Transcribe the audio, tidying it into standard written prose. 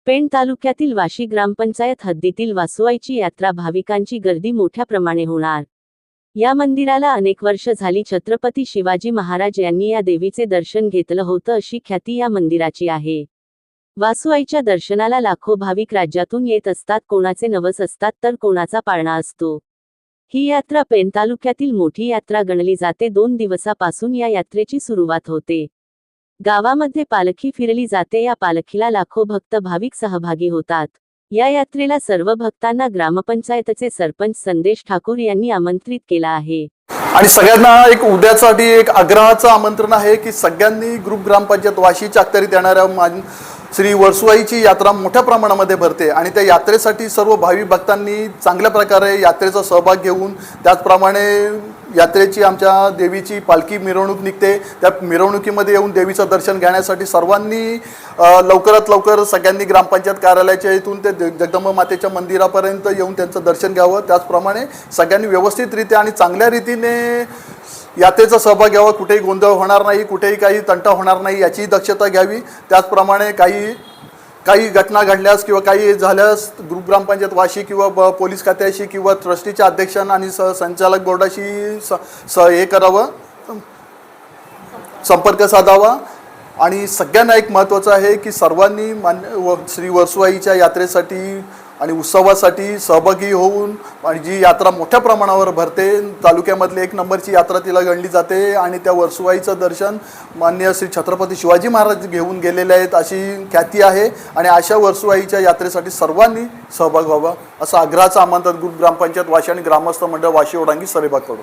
पेण तालुक्यातील वाशी ग्रामपंचायत हद्दीतील वासुआईची यात्रा भाविकांची गर्दी मोठ्या प्रमाणे होणार। या मंदिराला अनेक वर्ष झाली छत्रपती शिवाजी महाराज यांनी या देवीचे दर्शन घेतलं होतं अशी ख्याती या मंदिराची आहे। वासुआईच्या दर्शनाला लाखो भाविक राज्यातून येत असतात, कोणाचे नवस असतात तर कोणाचा पाळणा असतो। ही यात्रा पेण तालुक्यातील मोठी यात्रा गणली जाते। 2 दिवसापासून या यात्रेची सुरुवात होते। गावामध्ये पालखी फिरली जाते। या पालखीला लाखो भक्त भाविक सहभागी होतात। या यात्रेला सर्व भक्तांना ग्रामपंचायतचे सरपंच संदेश ठाकूर यांनी आमंत्रित केला आहे। आणि सगळ्यांना एक उद्यासाठी एक आग्रहाचं आमंत्रण आहे की सगळ्यांनी ग्रुप ग्रामपंचायत वाशीच्या अखत्यारीत येणाऱ्या श्री वर्सुआईची यात्रा मोठ्या प्रमाणामध्ये भरते आणि त्या यात्रेसाठी सर्व भाविक भक्तांनी चांगल्या प्रकारे यात्रेचा सहभाग घेऊन, त्याचप्रमाणे यात्रेची आमच्या देवीची पालखी मिरवणूक निघते। त्या मिरवणुकीमध्ये येऊन देवीचं दर्शन घेण्यासाठी सर्वांनी लवकरात लवकर सगळ्यांनी ग्रामपंचायत कार्यालयाच्या इथून ते जगदंबा मातेच्या मंदिरापर्यंत येऊन त्यांचं दर्शन घ्यावं। त्याचप्रमाणे सगळ्यांनी व्यवस्थितरित्या आणि चांगल्या रीतीने यात्रेचा सहभाग घ्यावा। कुठेही गोंधळ होणार नाही, कुठेही काही तंटा होणार नाही याची दक्षता घ्यावी। त्याचप्रमाणे काही घटना घडल्यास किंवा काही झाल्यास ग्रुप ग्रामपंचायत वाशी किंवा पोलीस खात्याशी किंवा ट्रस्टीच्या अध्यक्षांना आणि संचालक बोर्डाशी हे करावं, संपर्क साधावा। आणि सगळ्यांना एक महत्त्वाचं आहे की सर्वांनी श्री वर्सुआईच्या यात्रेसाठी आणि उत्सवासाठी सहभागी होऊन, आणि जी यात्रा मोठ्या प्रमाणावर भरते, तालुक्यामधली 1 नंबरची यात्रा तिला गणली जाते आणि त्या वर्सुआईचं दर्शन माननीय श्री छत्रपती शिवाजी महाराज घेऊन गेलेले आहेत अशी ख्याती आहे। आणि अशा वर्सुआईच्या यात्रेसाठी सर्वांनी सहभाग व्हावा असं आग्रहाचं आमंत्रण ग्रुप ग्रामपंचायत वाशी आणि ग्रामस्थ मंडळ वाशी ओढांगी सरेबाग करू।